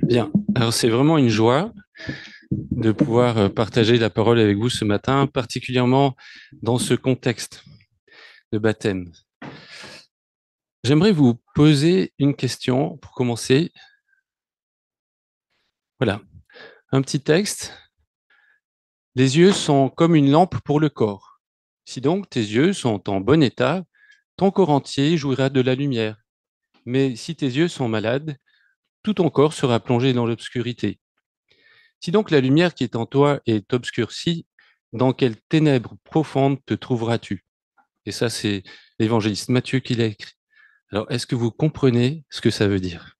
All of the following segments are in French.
Bien, alors c'est vraiment une joie de pouvoir partager la parole avec vous ce matin, particulièrement dans ce contexte de baptême. J'aimerais vous poser une question pour commencer. Voilà, un petit texte. Les yeux sont comme une lampe pour le corps. Si donc tes yeux sont en bon état, ton corps entier jouira de la lumière. Mais si tes yeux sont malades, tout ton corps sera plongé dans l'obscurité. Si donc la lumière qui est en toi est obscurcie, dans quelles ténèbres profondes te trouveras-tu? Et ça, c'est l'évangéliste Matthieu qui l'a écrit. Alors, est-ce que vous comprenez ce que ça veut dire?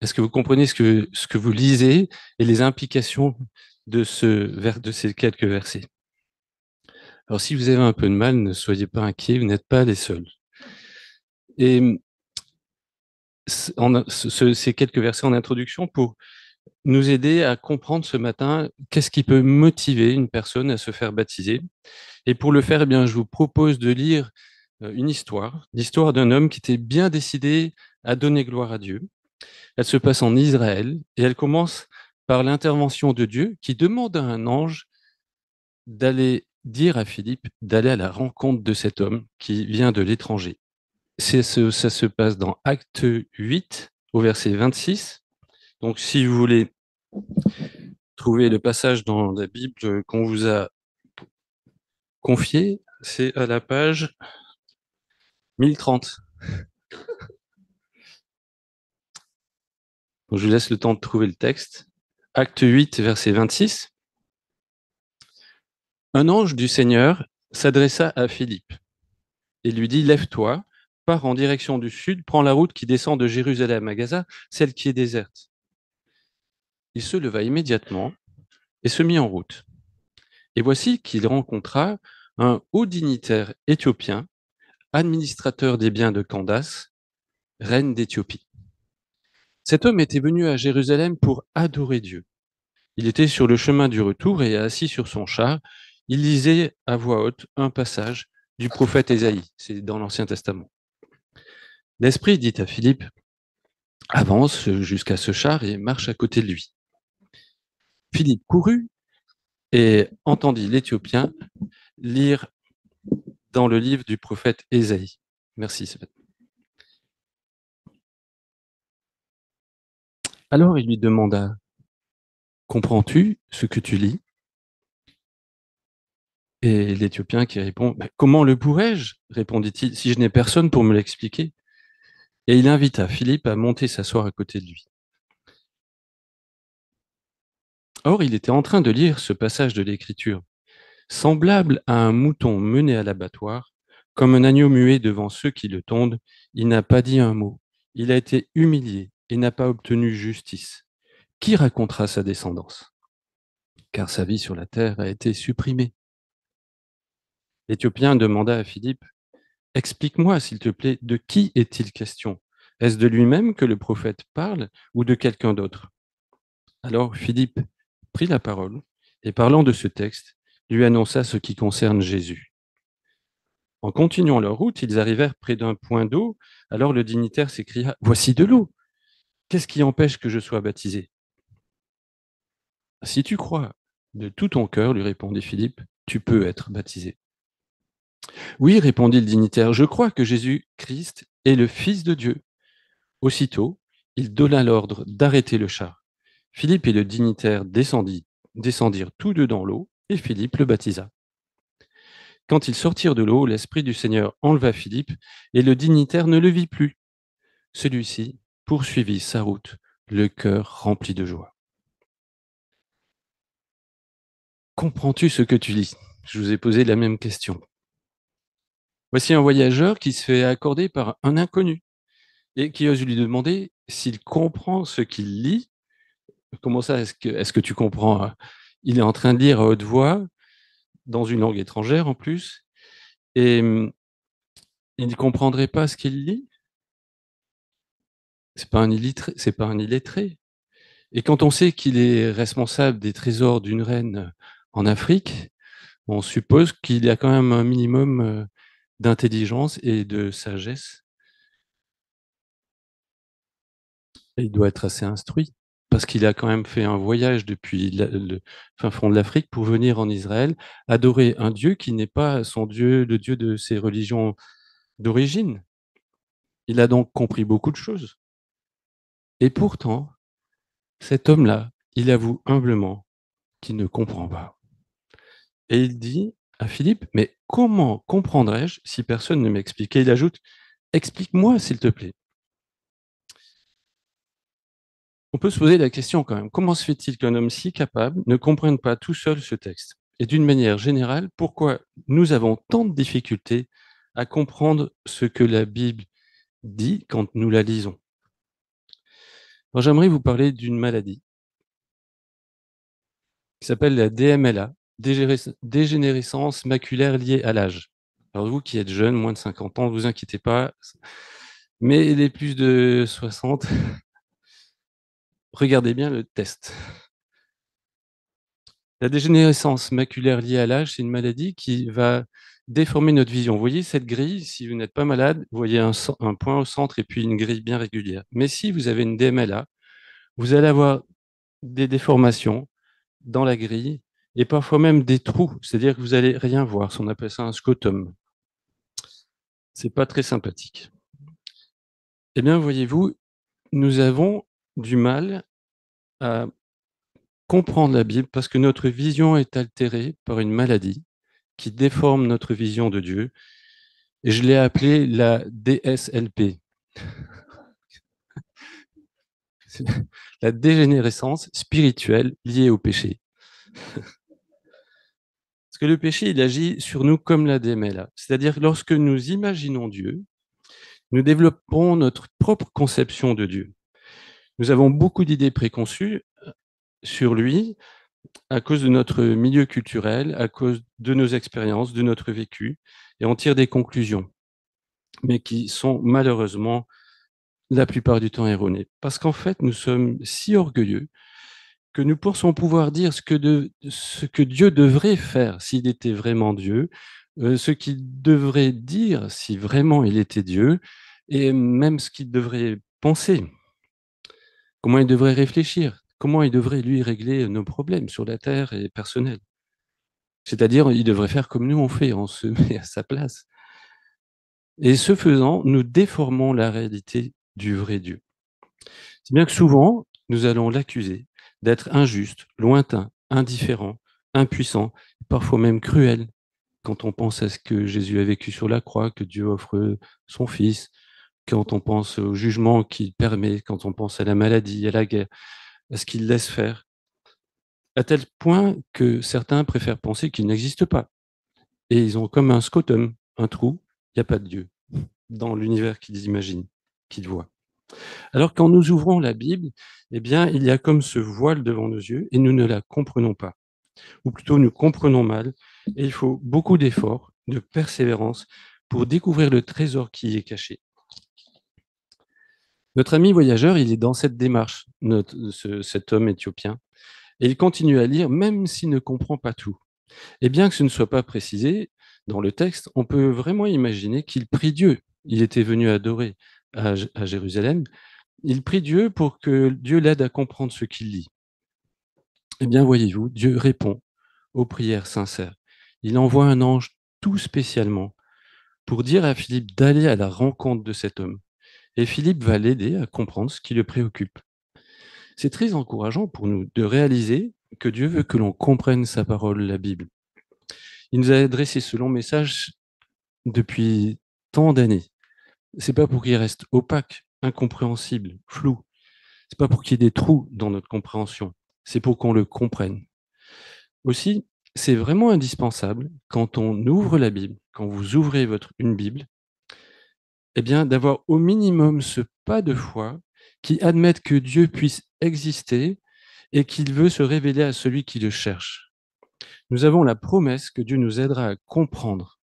Est-ce que vous comprenez ce que vous lisez et les implications de de ces quelques versets? Alors, si vous avez un peu de mal, ne soyez pas inquiets, vous n'êtes pas les seuls. Et ces quelques versets en introduction pour nous aider à comprendre ce matin qu'est-ce qui peut motiver une personne à se faire baptiser. Et pour le faire, eh bien, je vous propose de lire une histoire, l'histoire d'un homme qui était bien décidé à donner gloire à Dieu. Elle se passe en Israël et elle commence par l'intervention de Dieu qui demande à un ange d'aller dire à Philippe d'aller à la rencontre de cet homme qui vient de l'étranger. Ça se passe dans Acte 8 au verset 26. Donc si vous voulez trouver le passage dans la Bible qu'on vous a confié, c'est à la page 1030. Donc, je vous laisse le temps de trouver le texte. Acte 8, verset 26. Un ange du Seigneur s'adressa à Philippe et lui dit, lève-toi, pars en direction du sud, prends la route qui descend de Jérusalem à Gaza, celle qui est déserte. Il se leva immédiatement et se mit en route. Et voici qu'il rencontra un haut dignitaire éthiopien, administrateur des biens de Candace, reine d'Éthiopie. Cet homme était venu à Jérusalem pour adorer Dieu. Il était sur le chemin du retour et assis sur son char, il lisait à voix haute un passage du prophète Ésaïe, c'est dans l'Ancien Testament. L'Esprit dit à Philippe, avance jusqu'à ce char et marche à côté de lui. Philippe courut et entendit l'Éthiopien lire dans le livre du prophète Ésaïe. Merci, Sébastien. Alors il lui demanda, comprends-tu ce que tu lis? Et l'Éthiopien qui répond, comment le pourrais-je? Répondit-il, si je n'ai personne pour me l'expliquer. Et il invita Philippe à monter s'asseoir à côté de lui. Or, il était en train de lire ce passage de l'Écriture, semblable à un mouton mené à l'abattoir, comme un agneau muet devant ceux qui le tondent, il n'a pas dit un mot. Il a été humilié et n'a pas obtenu justice. Qui racontera sa descendance? Car sa vie sur la terre a été supprimée. L'Éthiopien demanda à Philippe, explique-moi, s'il te plaît, de qui est-il question? Est-ce de lui-même que le prophète parle ou de quelqu'un d'autre? Alors Philippe prit la parole et parlant de ce texte, lui annonça ce qui concerne Jésus. En continuant leur route, ils arrivèrent près d'un point d'eau. Alors le dignitaire s'écria, voici de l'eau. Qu'est-ce qui empêche que je sois baptisé? Si tu crois de tout ton cœur, lui répondit Philippe, tu peux être baptisé. Oui, répondit le dignitaire, je crois que Jésus-Christ est le Fils de Dieu. Aussitôt, il donna l'ordre d'arrêter le char. Philippe et le dignitaire descendirent tous deux dans l'eau, et Philippe le baptisa. Quand ils sortirent de l'eau, l'Esprit du Seigneur enleva Philippe, et le dignitaire ne le vit plus. Celui-ci poursuivit sa route, le cœur rempli de joie. Comprends-tu ce que tu lis? Je vous ai posé la même question. Voici un voyageur qui se fait accorder par un inconnu et qui ose lui demander s'il comprend ce qu'il lit. Comment ça, est-ce que tu comprends? Il est en train de lire à haute voix, dans une langue étrangère en plus, et il ne comprendrait pas ce qu'il lit? C'est pas un illettré. Et quand on sait qu'il est responsable des trésors d'une reine en Afrique, on suppose qu'il y a quand même un minimum d'intelligence et de sagesse. Et il doit être assez instruit, parce qu'il a quand même fait un voyage depuis le fin fond de l'Afrique pour venir en Israël, adorer un Dieu qui n'est pas son Dieu, le Dieu de ses religions d'origine. Il a donc compris beaucoup de choses. Et pourtant, cet homme-là, il avoue humblement qu'il ne comprend pas. Et il dit à Philippe, mais comment comprendrais-je si personne ne m'explique? Et il ajoute, explique-moi s'il te plaît. On peut se poser la question quand même, comment se fait-il qu'un homme si capable ne comprenne pas tout seul ce texte? Et d'une manière générale, pourquoi nous avons tant de difficultés à comprendre ce que la Bible dit quand nous la lisons? Alors, j'aimerais vous parler d'une maladie qui s'appelle la DMLA, dégénérescence maculaire liée à l'âge. Alors vous qui êtes jeune, moins de 50 ans, ne vous inquiétez pas, mais les plus de 60, regardez bien le test. La dégénérescence maculaire liée à l'âge, c'est une maladie qui va déformer notre vision. Vous voyez cette grille, si vous n'êtes pas malade, vous voyez un point au centre et puis une grille bien régulière. Mais si vous avez une DMLA, vous allez avoir des déformations dans la grille et parfois même des trous, c'est-à-dire que vous allez rien voir. On appelle ça un scotum. C'est pas très sympathique. Eh bien, voyez-vous, nous avons du mal à comprendre la Bible parce que notre vision est altérée par une maladie qui déforme notre vision de Dieu. Et je l'ai appelée la DSLP, la dégénérescence spirituelle liée au péché. Parce que le péché, il agit sur nous comme la DMLA. C'est-à-dire que lorsque nous imaginons Dieu, nous développons notre propre conception de Dieu. Nous avons beaucoup d'idées préconçues sur lui à cause de notre milieu culturel, à cause de nos expériences, de notre vécu, et on tire des conclusions, mais qui sont malheureusement la plupart du temps erronées. Parce qu'en fait, nous sommes si orgueilleux que nous pensons pouvoir dire ce que Dieu devrait faire s'il était vraiment Dieu, ce qu'il devrait dire si vraiment il était Dieu, et même ce qu'il devrait penser, comment il devrait réfléchir, comment il devrait, lui, régler nos problèmes sur la terre et personnels. C'est-à-dire, il devrait faire comme nous on fait, on se met à sa place. Et ce faisant, nous déformons la réalité du vrai Dieu. C'est bien que souvent, nous allons l'accuser d'être injuste, lointain, indifférent, impuissant, parfois même cruel, quand on pense à ce que Jésus a vécu sur la croix, que Dieu offre son Fils, quand on pense au jugement qu'il permet, quand on pense à la maladie, à la guerre, à ce qu'il laisse faire, à tel point que certains préfèrent penser qu'il n'existe pas. Et ils ont comme un scotum, un trou, il n'y a pas de Dieu dans l'univers qu'ils imaginent, qu'ils voient. Alors quand nous ouvrons la Bible, eh bien, il y a comme ce voile devant nos yeux et nous ne la comprenons pas. Ou plutôt nous comprenons mal et il faut beaucoup d'efforts, de persévérance pour découvrir le trésor qui y est caché. Notre ami voyageur, il est dans cette démarche, cet homme éthiopien, et il continue à lire même s'il ne comprend pas tout. Et bien que ce ne soit pas précisé dans le texte, on peut vraiment imaginer qu'il prie Dieu. Il était venu adorer à Jérusalem. Il prie Dieu pour que Dieu l'aide à comprendre ce qu'il lit. Eh bien, voyez-vous, Dieu répond aux prières sincères. Il envoie un ange tout spécialement pour dire à Philippe d'aller à la rencontre de cet homme. Et Philippe va l'aider à comprendre ce qui le préoccupe. C'est très encourageant pour nous de réaliser que Dieu veut que l'on comprenne sa parole, la Bible. Il nous a adressé ce long message depuis tant d'années. C'est pas pour qu'il reste opaque, incompréhensible, flou. C'est pas pour qu'il y ait des trous dans notre compréhension. C'est pour qu'on le comprenne. Aussi, c'est vraiment indispensable quand on ouvre la Bible, quand vous ouvrez une Bible, eh bien, d'avoir au minimum ce pas de foi qui admette que Dieu puisse exister et qu'il veut se révéler à celui qui le cherche. Nous avons la promesse que Dieu nous aidera à comprendre,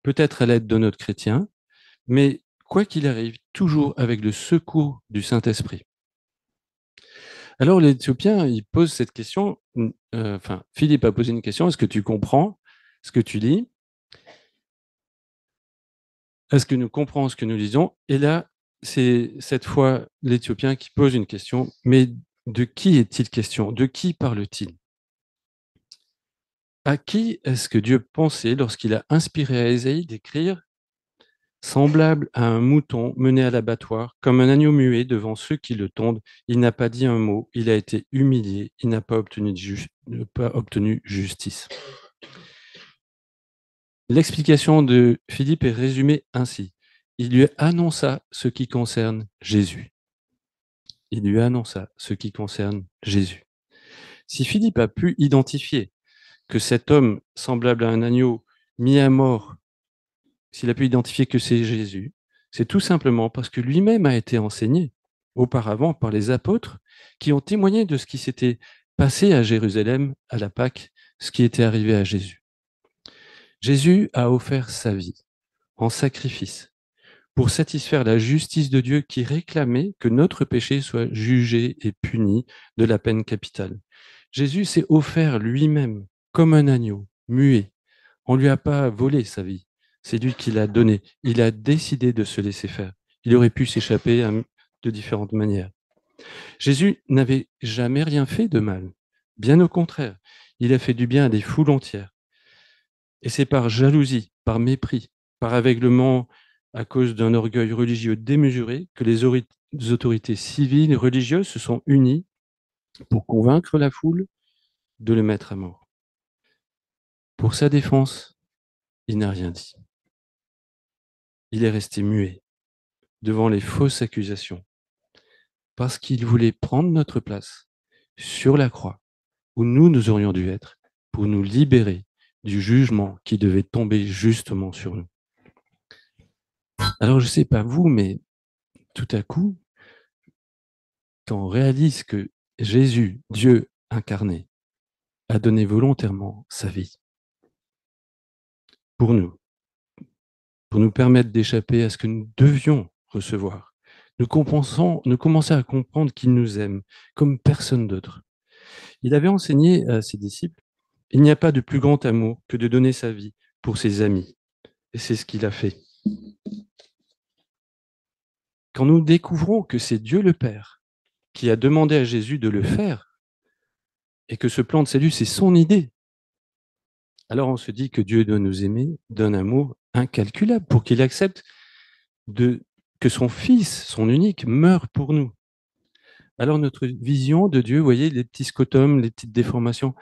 peut-être à l'aide de notre chrétien, mais quoi qu'il arrive, toujours avec le secours du Saint-Esprit. Alors l'Éthiopien, il pose cette question, Philippe a posé une question, est-ce que tu comprends ce que tu lis? Est-ce que nous comprenons ce que nous lisons? Et là, c'est cette fois l'Éthiopien qui pose une question, mais de qui est-il question? De qui parle-t-il? À qui est-ce que Dieu pensait lorsqu'il a inspiré à Ésaïe d'écrire semblable à un mouton mené à l'abattoir, comme un agneau muet devant ceux qui le tondent, il n'a pas dit un mot, il a été humilié, il n'a pas pas obtenu justice. L'explication de Philippe est résumée ainsi. Il lui annonça ce qui concerne Jésus. Il lui annonça ce qui concerne Jésus. Si Philippe a pu identifier que cet homme semblable à un agneau mis à mort, s'il a pu identifier que c'est Jésus, c'est tout simplement parce que lui-même a été enseigné auparavant par les apôtres qui ont témoigné de ce qui s'était passé à Jérusalem à la Pâque, ce qui était arrivé à Jésus. Jésus a offert sa vie en sacrifice pour satisfaire la justice de Dieu qui réclamait que notre péché soit jugé et puni de la peine capitale. Jésus s'est offert lui-même comme un agneau, muet. On ne lui a pas volé sa vie, c'est lui qui l'a donnée. Il a décidé de se laisser faire. Il aurait pu s'échapper de différentes manières. Jésus n'avait jamais rien fait de mal. Bien au contraire, il a fait du bien à des foules entières. Et c'est par jalousie, par mépris, par aveuglement à cause d'un orgueil religieux démesuré que les autorités civiles et religieuses se sont unies pour convaincre la foule de le mettre à mort. Pour sa défense, il n'a rien dit. Il est resté muet devant les fausses accusations parce qu'il voulait prendre notre place sur la croix où nous aurions dû être pour nous libérer du jugement qui devait tomber justement sur nous. Alors je ne sais pas vous, mais tout à coup, quand on réalise que Jésus, Dieu incarné, a donné volontairement sa vie pour nous permettre d'échapper à ce que nous devions recevoir, nous commençons à comprendre qu'il nous aime comme personne d'autre. Il avait enseigné à ses disciples, il n'y a pas de plus grand amour que de donner sa vie pour ses amis. Et c'est ce qu'il a fait. Quand nous découvrons que c'est Dieu le Père qui a demandé à Jésus de le faire, et que ce plan de salut, c'est son idée, alors on se dit que Dieu doit nous aimer d'un amour incalculable pour qu'il accepte que son Fils, son unique, meure pour nous. Alors notre vision de Dieu, vous voyez, les petits scotums, les petites déformations,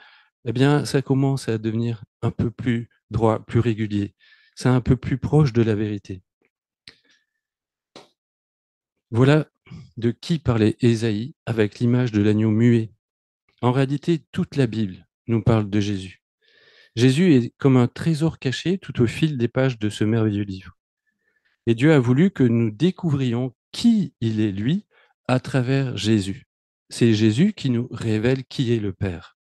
eh bien, ça commence à devenir un peu plus droit, plus régulier. C'est un peu plus proche de la vérité. Voilà de qui parlait Ésaïe avec l'image de l'agneau muet. En réalité, toute la Bible nous parle de Jésus. Jésus est comme un trésor caché tout au fil des pages de ce merveilleux livre. Et Dieu a voulu que nous découvrions qui il est, lui, à travers Jésus. C'est Jésus qui nous révèle qui est le Père.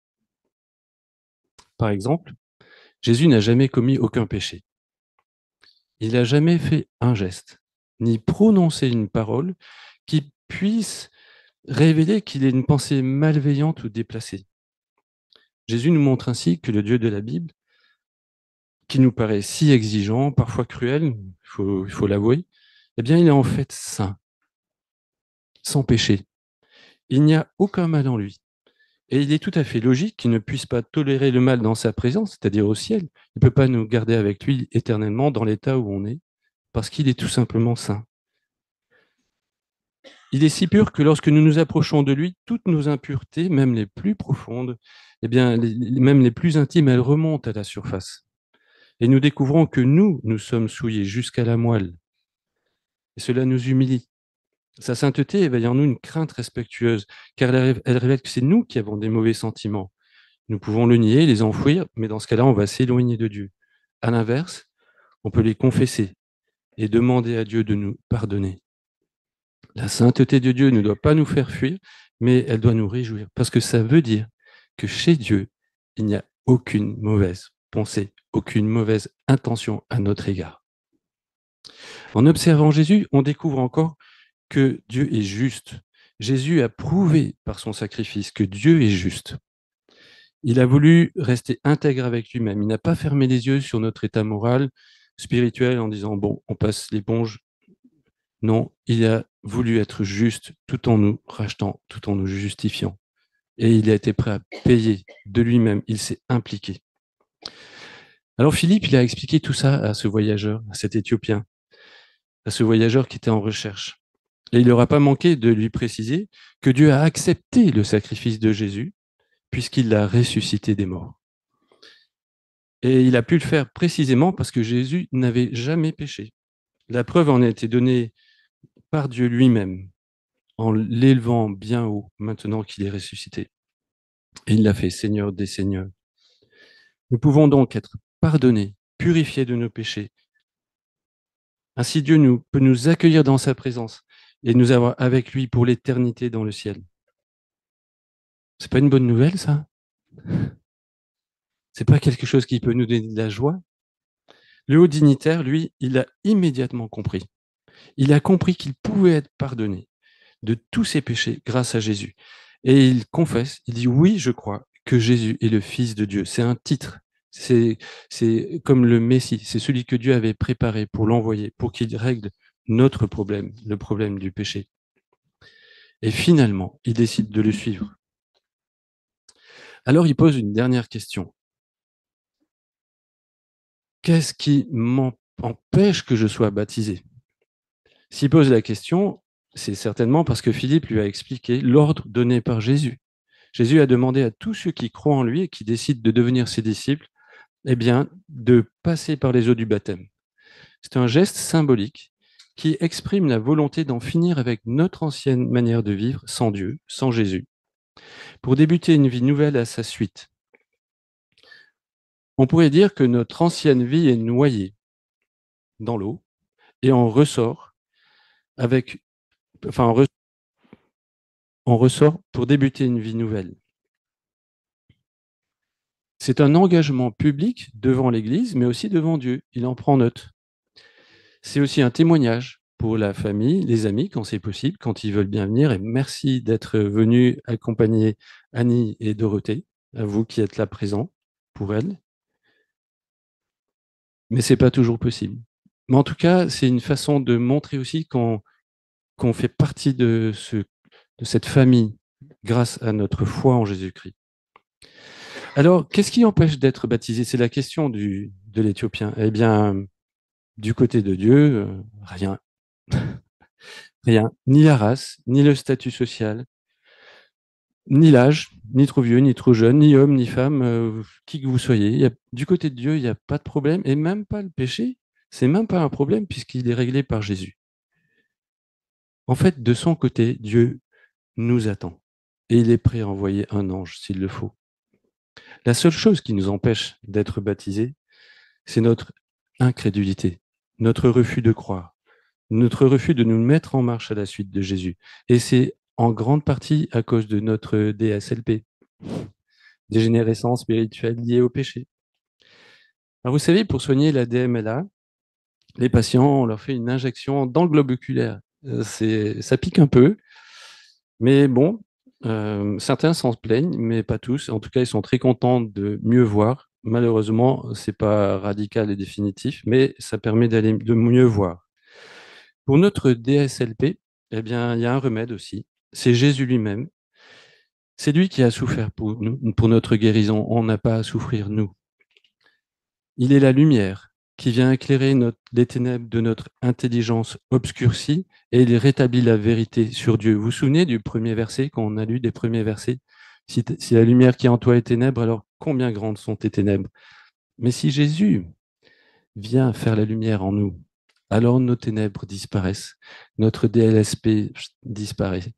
Par exemple, Jésus n'a jamais commis aucun péché. Il n'a jamais fait un geste, ni prononcé une parole qui puisse révéler qu'il ait une pensée malveillante ou déplacée. Jésus nous montre ainsi que le Dieu de la Bible, qui nous paraît si exigeant, parfois cruel, il faut l'avouer, eh bien, il est en fait saint, sans péché. Il n'y a aucun mal en lui. Et il est tout à fait logique qu'il ne puisse pas tolérer le mal dans sa présence, c'est-à-dire au ciel. Il ne peut pas nous garder avec lui éternellement dans l'état où on est, parce qu'il est tout simplement saint. Il est si pur que lorsque nous nous approchons de lui, toutes nos impuretés, même les plus profondes, eh bien, même les plus intimes, elles remontent à la surface. Et nous découvrons que nous sommes souillés jusqu'à la moelle. Et cela nous humilie. Sa sainteté éveille en nous une crainte respectueuse, car elle révèle que c'est nous qui avons des mauvais sentiments. Nous pouvons le nier, les enfouir, mais dans ce cas-là, on va s'éloigner de Dieu. À l'inverse, on peut les confesser et demander à Dieu de nous pardonner. La sainteté de Dieu ne doit pas nous faire fuir, mais elle doit nous réjouir, parce que ça veut dire que chez Dieu, il n'y a aucune mauvaise pensée, aucune mauvaise intention à notre égard. En observant Jésus, on découvre encore que Dieu est juste. Jésus a prouvé par son sacrifice que Dieu est juste. Il a voulu rester intègre avec lui-même. Il n'a pas fermé les yeux sur notre état moral, spirituel, en disant, bon, on passe l'éponge, Non, il a voulu être juste tout en nous rachetant, tout en nous justifiant. Et il a été prêt à payer de lui-même. Il s'est impliqué. Alors Philippe, il a expliqué tout ça à ce voyageur, à cet Éthiopien, à ce voyageur qui était en recherche. Et il n'aura pas manqué de lui préciser que Dieu a accepté le sacrifice de Jésus puisqu'il l'a ressuscité des morts. Et il a pu le faire précisément parce que Jésus n'avait jamais péché. La preuve en a été donnée par Dieu lui-même en l'élevant bien haut maintenant qu'il est ressuscité. Et il l'a fait Seigneur des Seigneurs. Nous pouvons donc être pardonnés, purifiés de nos péchés. Ainsi Dieu peut nous accueillir dans sa présence et nous avoir avec lui pour l'éternité dans le ciel. C'est pas une bonne nouvelle, ça? C'est pas quelque chose qui peut nous donner de la joie? Le haut dignitaire, lui, il a immédiatement compris. Il a compris qu'il pouvait être pardonné de tous ses péchés grâce à Jésus. Et il confesse, il dit oui, je crois que Jésus est le Fils de Dieu. C'est un titre. C'est comme le Messie. C'est celui que Dieu avait préparé pour l'envoyer, pour qu'il règle notre problème, le problème du péché. Et finalement, il décide de le suivre. Alors il pose une dernière question. Qu'est-ce qui m'empêche que je sois baptisé? S'il pose la question, c'est certainement parce que Philippe lui a expliqué l'ordre donné par Jésus. Jésus a demandé à tous ceux qui croient en lui et qui décident de devenir ses disciples, eh bien, de passer par les eaux du baptême. C'est un geste symbolique qui exprime la volonté d'en finir avec notre ancienne manière de vivre sans Dieu, sans Jésus, pour débuter une vie nouvelle à sa suite. On pourrait dire que notre ancienne vie est noyée dans l'eau et on ressort avec, enfin, on ressort pour débuter une vie nouvelle. C'est un engagement public devant l'Église, mais aussi devant Dieu. Il en prend note. C'est aussi un témoignage pour la famille, les amis, quand c'est possible, quand ils veulent bien venir. Et merci d'être venus accompagner Annie et Dorothée, à vous qui êtes là présents pour elles. Mais ce n'est pas toujours possible. Mais en tout cas, c'est une façon de montrer aussi qu'on fait partie de cette famille grâce à notre foi en Jésus-Christ. Alors, qu'est-ce qui empêche d'être baptisé? C'est la question de l'Éthiopien. Eh bien, du côté de Dieu, rien. Rien. Ni la race, ni le statut social, ni l'âge, ni trop vieux, ni trop jeune, ni homme, ni femme, qui que vous soyez. Du côté de Dieu, il n'y a pas de problème, et même pas le péché. C'est même pas un problème puisqu'il est réglé par Jésus. En fait, de son côté, Dieu nous attend. Et il est prêt à envoyer un ange s'il le faut. La seule chose qui nous empêche d'être baptisés, c'est notre incrédulité, notre refus de croire, notre refus de nous mettre en marche à la suite de Jésus. Et c'est en grande partie à cause de notre DSLP, dégénérescence spirituelle liée au péché. Alors vous savez, pour soigner la DMLA, les patients, on leur fait une injection dans le globe oculaire. Ça pique un peu, mais bon, certains s'en plaignent, mais pas tous. En tout cas, ils sont très contents de mieux voir. Malheureusement, c'est pas radical et définitif, mais ça permet de mieux voir. Pour notre DSLP, eh bien, il y a un remède aussi. C'est Jésus lui-même. C'est lui qui a souffert pour nous, pour notre guérison. On n'a pas à souffrir, nous. Il est la lumière qui vient éclairer les ténèbres de notre intelligence obscurcie et il rétablit la vérité sur Dieu. Vous vous souvenez du premier verset, quand on a lu des premiers versets? Si la lumière qui est en toi est ténèbres, alors combien grandes sont tes ténèbres? Mais si Jésus vient faire la lumière en nous, alors nos ténèbres disparaissent, notre DLSP disparaît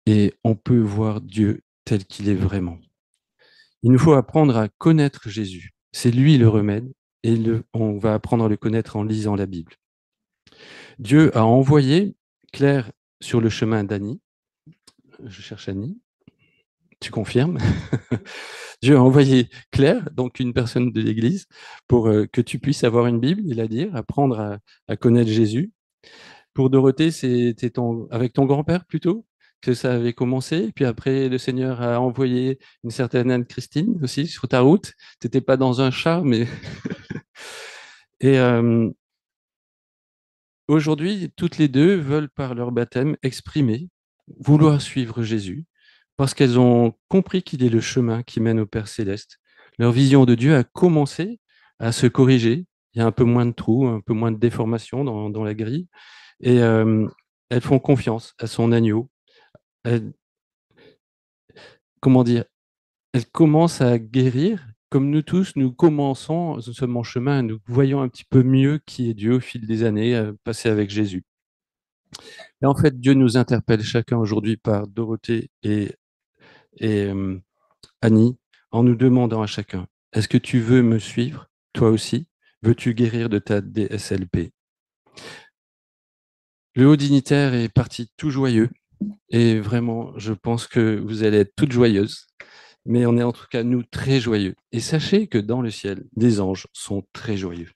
et on peut voir Dieu tel qu'il est vraiment. Il nous faut apprendre à connaître Jésus. C'est lui le remède et on va apprendre à le connaître en lisant la Bible. Dieu a envoyé Claire sur le chemin d'Annie. Je cherche Annie. Tu confirmes? Dieu a envoyé Claire, donc une personne de l'Église, pour que tu puisses avoir une Bible et la lire, apprendre à connaître Jésus. Pour Dorothée, c'était avec ton grand-père plutôt que ça avait commencé. Puis après, le Seigneur a envoyé une certaine Anne-Christine aussi sur ta route. Tu n'étais pas dans un char, mais... Et Aujourd'hui, toutes les deux veulent par leur baptême exprimer, vouloir suivre Jésus, parce qu'elles ont compris qu'il est le chemin qui mène au Père céleste. Leur vision de Dieu a commencé à se corriger. Il y a un peu moins de trous, un peu moins de déformations dans la grille. Et elles font confiance à son agneau. Elles, comment dire, elles commencent à guérir. Comme nous tous, nous commençons ce mon chemin, nous voyons un petit peu mieux qui est Dieu au fil des années passées avec Jésus. Et en fait, Dieu nous interpelle chacun aujourd'hui par Dorothée et Annie, en nous demandant à chacun, est-ce que tu veux me suivre, toi aussi? Veux-tu guérir de ta DSLP? Le haut dignitaire est parti tout joyeux et vraiment, je pense que vous allez être toutes joyeuses, mais on est en tout cas, nous, très joyeux. Et sachez que dans le ciel, des anges sont très joyeux.